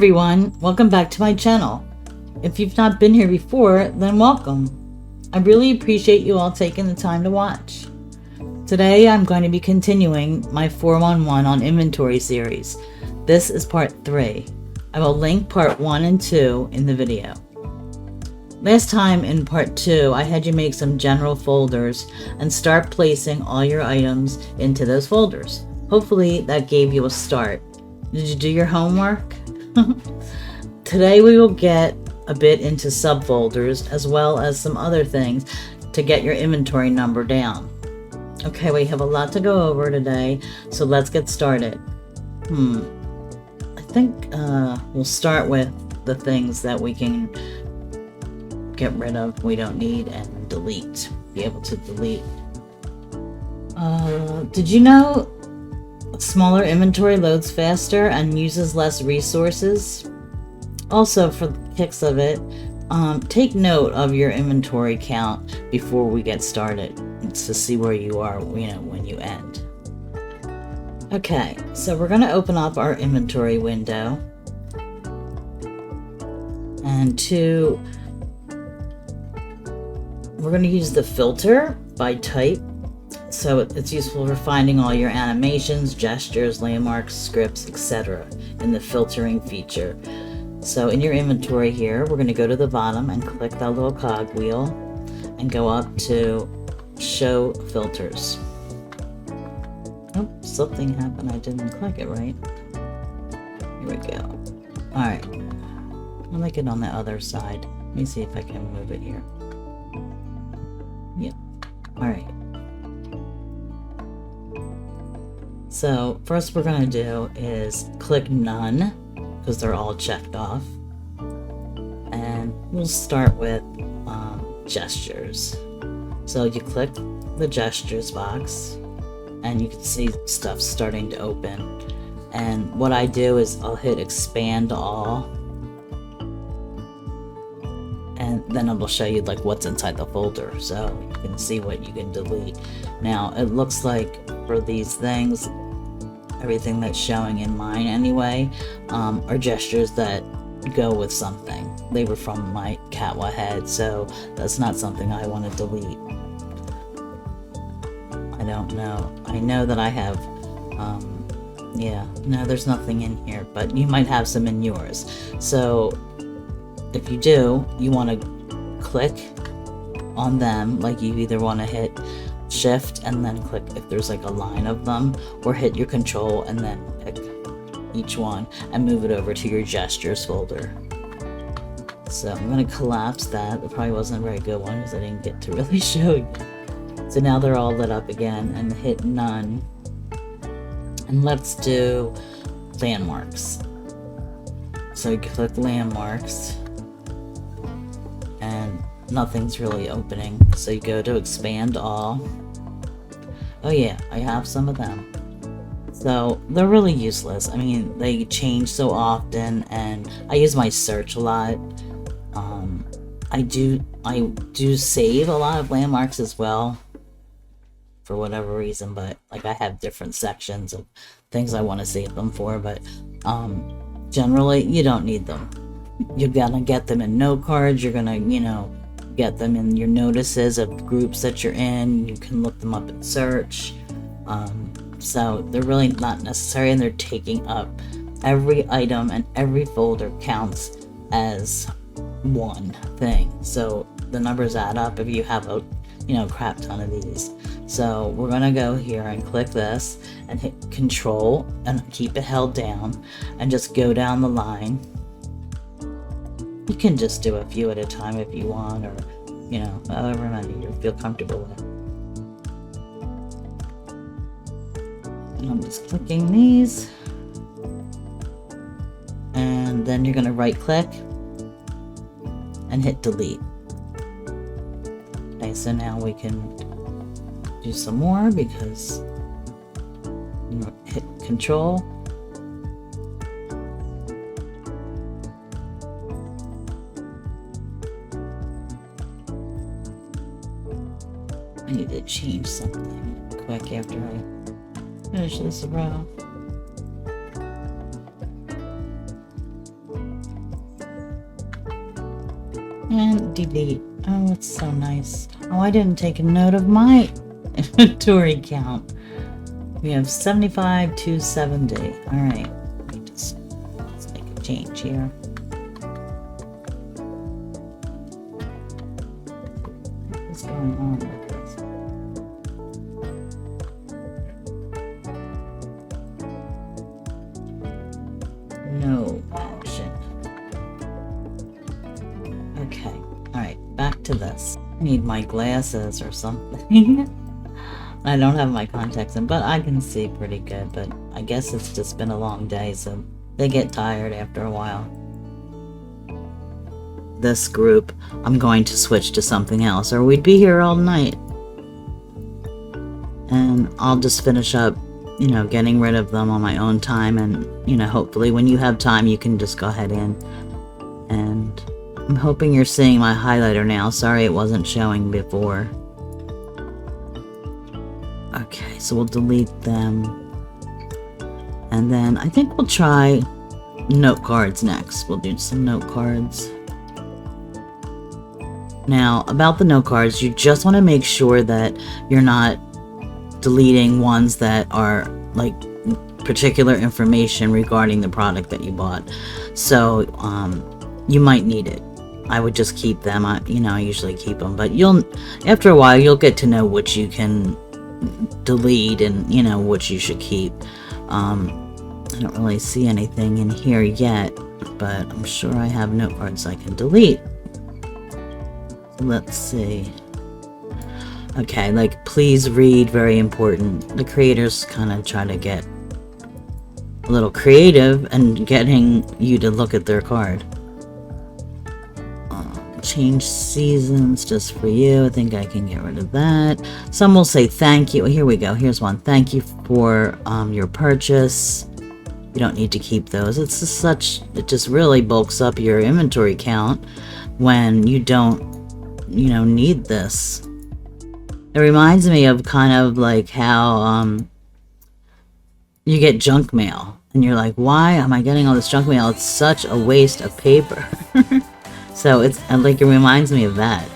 everyone, welcome back to my channel. If you've not been here before, then welcome. I really appreciate you all taking the time to watch. Today I'm going to be continuing my 411 on inventory series. This is part 3. I will link part 1 and 2 in the video. Last time in part 2 I had you make some general folders and start placing all your items into those folders. Hopefully that gave you a start. Did you do your homework? Today we will get a bit into subfolders as well as some other things to get your inventory number down. Okay, we have a lot to go over today, so let's get started. I think we'll start with the things that we can get rid of, we don't need, and delete. Be able to delete. Did you know smaller inventory loads faster and uses less resources? Also, for the kicks of it, take note of your inventory count before we get started to see where you are, when you end. Okay, so we're going to open up our inventory window, and we're going to use the filter by type. So it's useful for finding all your animations, gestures, landmarks, scripts, etc. in the filtering feature. So in your inventory here, we're going to go to the bottom and click that little cog wheel and go up to show filters. Oh, something happened. I didn't click it right. Here we go. Alright. I'll make it on the other side. Let me see if I can move it here. Yep. Alright. So first we're going to do is click none, because they're all checked off. And we'll start with gestures. So you click the gestures box and you can see stuff starting to open. And what I do is I'll hit expand all, and then it will show you like what's inside the folder, so you can see what you can delete. Now it looks like for these things, everything that's showing in mine anyway, are gestures that go with something. They were from my Catwa head, so that's not something I want to delete. I don't know. I know that I have, no, there's nothing in here, but you might have some in yours. So if you do, you want to click on them, like you either want to hit shift and then click if there's like a line of them, or hit your control and then pick each one and move it over to your gestures folder. So I'm going to collapse that. It probably wasn't a very good one because I didn't get to really show you. So now they're all lit up again, and hit none. And let's do landmarks. So you click landmarks and nothing's really opening, so you go to expand all. Oh yeah, I have some of them. So they're really useless. I mean, they change so often, and I use my search a lot. I do save a lot of landmarks as well for whatever reason, but like I have different sections of things I want to save them for, but generally you don't need them. You're gonna get them in note cards, you're gonna, get them in your notices of groups that you're in. You can look them up in search. So they're really not necessary, and they're taking up every item, and every folder counts as one thing. So the numbers add up if you have a crap ton of these. So we're gonna go here and click this and hit control and keep it held down and just go down the line. You can just do a few at a time if you want, or however many you feel comfortable with. And I'm just clicking these, and then you're going to right click and hit delete. Okay, so now we can do some more, because hit control. I need to change something quick after I finish this row. And delete. Oh, it's so nice. Oh, I didn't take a note of my inventory count. We have 75 to 70. Alright. Let me just let's make a change here. What's going on with this? No action. Okay. Alright, back to this. I need my glasses or something. I don't have my contacts in, but I can see pretty good. But I guess it's just been a long day, so they get tired after a while. This group, I'm going to switch to something else, or we'd be here all night. And I'll just finish up, you know, getting rid of them on my own time, and, you know, hopefully when you have time, you can just go ahead in. And I'm hoping you're seeing my highlighter now. Sorry it wasn't showing before. Okay, so we'll delete them. And then I think we'll try note cards next. We'll do some note cards. Now, about the note cards, you just want to make sure that you're not deleting ones that are like particular information regarding the product that you bought. So, you might need it. I would just keep them. I usually keep them, but after a while, you'll get to know which you can delete and, you know, which you should keep. I don't really see anything in here yet, but I'm sure I have note cards I can delete. Let's see. Okay, like, please read, very important. The creators kind of try to get a little creative and getting you to look at their card. Change seasons just for you. I think I can get rid of that. Some will say thank you. Here we go. Here's one. Thank you for your purchase. You don't need to keep those. It's just it just really bulks up your inventory count when you don't, you know, need this. It reminds me of kind of like how you get junk mail and you're like, why am I getting all this junk mail? It's such a waste of paper. So it's like, it reminds me of that.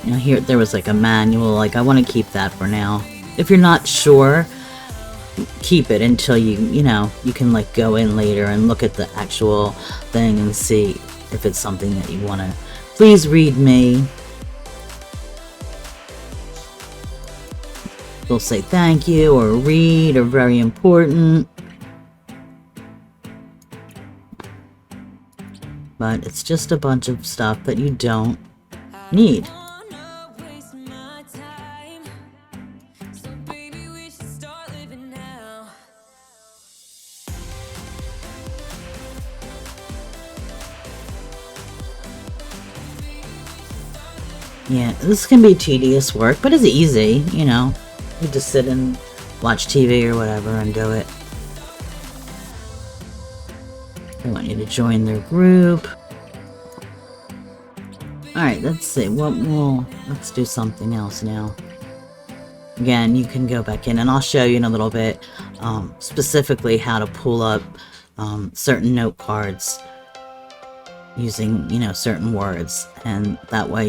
You know, here there was like a manual. Like, I want to keep that for now. If you're not sure, keep it until you know, you can like go in later and look at the actual thing and see if it's something that you want to. Please read me. They'll say thank you or read or very important. But it's just a bunch of stuff that you don't need. Yeah, this can be tedious work, but it's easy, you know. You just sit and watch TV or whatever and do it. They want you to join their group. Alright, let's see. Let's do something else now. Again, you can go back in and I'll show you in a little bit specifically how to pull up certain note cards using, you know, certain words, and that way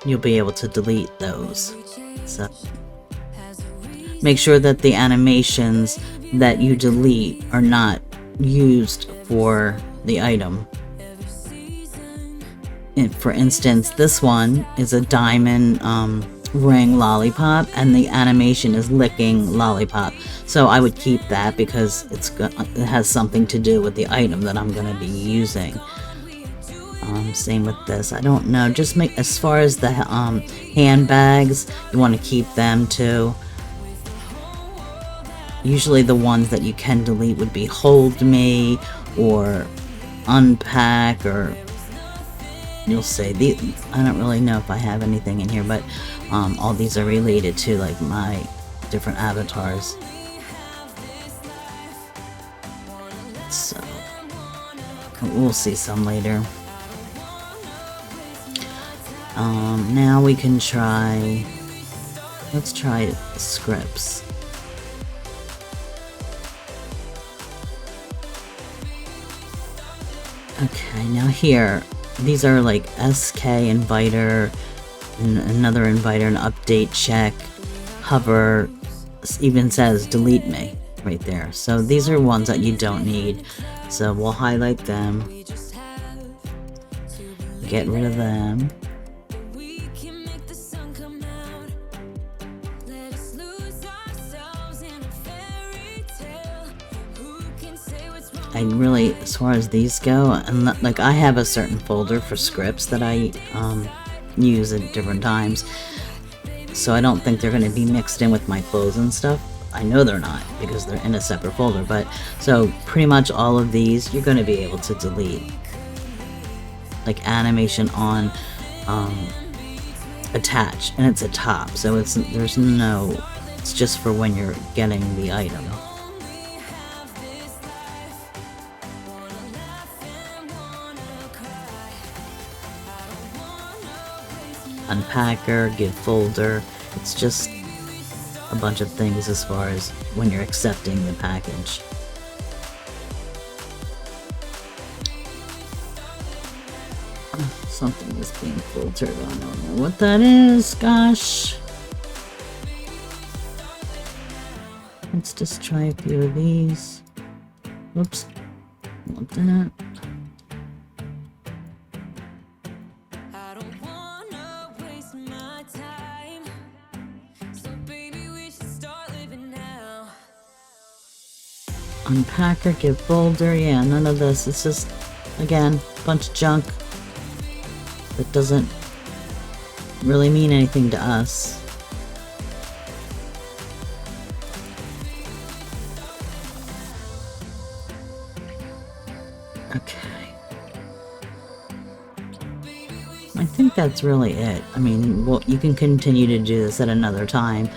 you'll be able to delete those. So make sure that the animations that you delete are not used for the item. And for instance, this one is a diamond ring lollipop, and the animation is licking lollipop. So I would keep that because it has something to do with the item that I'm going to be using. Same with this. I don't know. Just make, as far as the handbags, you want to keep them too. Usually the ones that you can delete would be hold me or unpack, or you'll say I don't really know if I have anything in here, but all these are related to like my different avatars. So we'll see some later. Now we can try, let's try scripts. Okay, now here, these are like SK inviter, and another inviter, an update check, hover, even says delete me right there. So these are ones that you don't need. So we'll highlight them, get rid of them. I really, as far as these go, and like I have a certain folder for scripts that I use at different times, so I don't think they're going to be mixed in with my clothes and stuff. I know they're not, because they're in a separate folder, but so pretty much all of these you're going to be able to delete. Like animation on attach, and it's a top, so it's just for when you're getting the item. Unpacker, give folder, it's just a bunch of things as far as when you're accepting the package. Something is being filtered, I don't know what that is, gosh. Let's just try a few of these. Whoops, not that. Unpacker, give folder, yeah, none of this. It's just, again, a bunch of junk that doesn't really mean anything to us. Okay. I think that's really it. I mean, well, you can continue to do this at another time.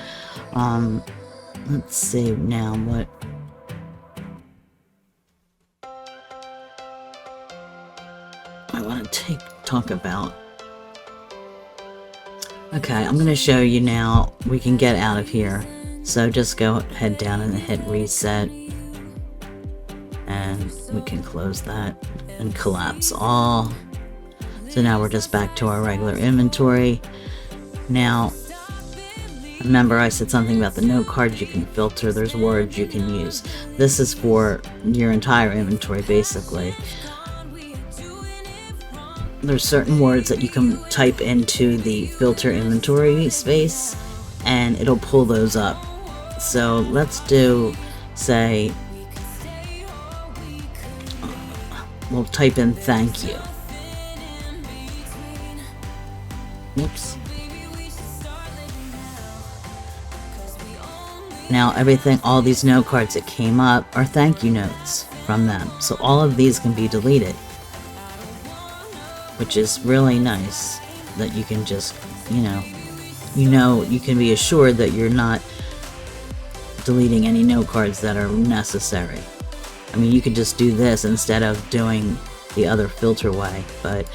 Let's see now what... I want to talk about. Okay, I'm going to show you now. We can get out of here. So just go head down and hit reset. And we can close that and collapse all. So now we're just back to our regular inventory. Now, remember I said something about the note cards you can filter. There's words you can use. This is for your entire inventory, basically. There's certain words that you can type into the filter inventory space and it'll pull those up. So let's do, say, we'll type in thank you. Oops. Now everything, all these note cards that came up are thank you notes from them. So all of these can be deleted. Which is really nice that you can just, you can be assured that you're not deleting any note cards that are necessary. I mean, you could just do this instead of doing the other filter way, but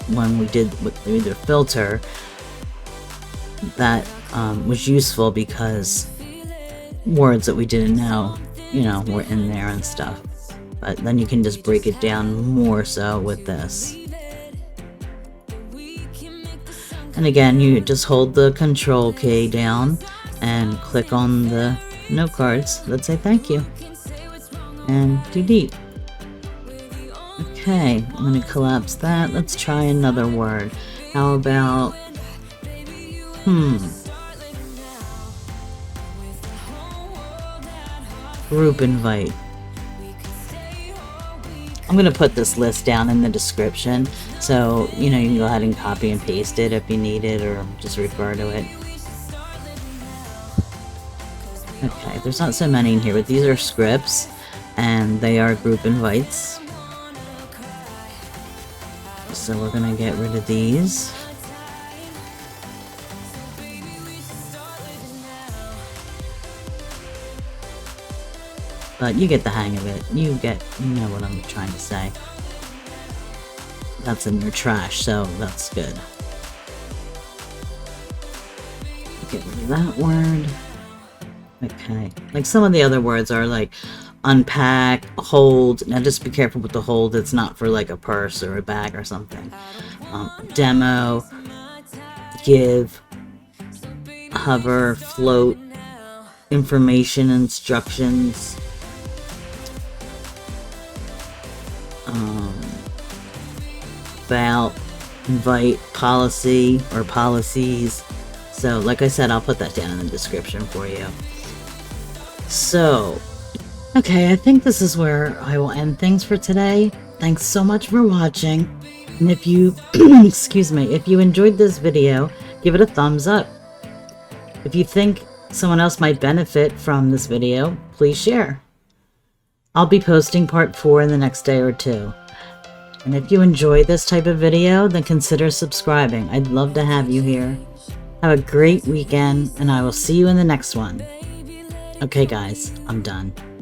when we did with the filter, that was useful because words that we didn't know, were in there and stuff. But then you can just break it down more so with this. And again, you just hold the control key down and click on the note cards that say thank you. And delete. Okay, I'm going to collapse that. Let's try another word. How about... Group invite. I'm going to put this list down in the description, so, you can go ahead and copy and paste it if you need it, or just refer to it. Okay, there's not so many in here, but these are scripts, and they are group invites. So we're going to get rid of these. But you get the hang of it. You know what I'm trying to say. That's in your trash, so that's good. Get rid of that word. Okay. Like some of the other words are like unpack, hold. Now just be careful with the hold. It's not for like a purse or a bag or something. Demo, give, hover, float, information, instructions, about, invite, policy, or policies. So, like I said, I'll put that down in the description for you. So, okay, I think this is where I will end things for today. Thanks so much for watching. And if you, excuse me, if you enjoyed this video, give it a thumbs up. If you think someone else might benefit from this video, please share. I'll be posting part 4 in the next day or 2. And if you enjoy this type of video, then consider subscribing. I'd love to have you here. Have a great weekend, and I will see you in the next one. Okay guys, I'm done.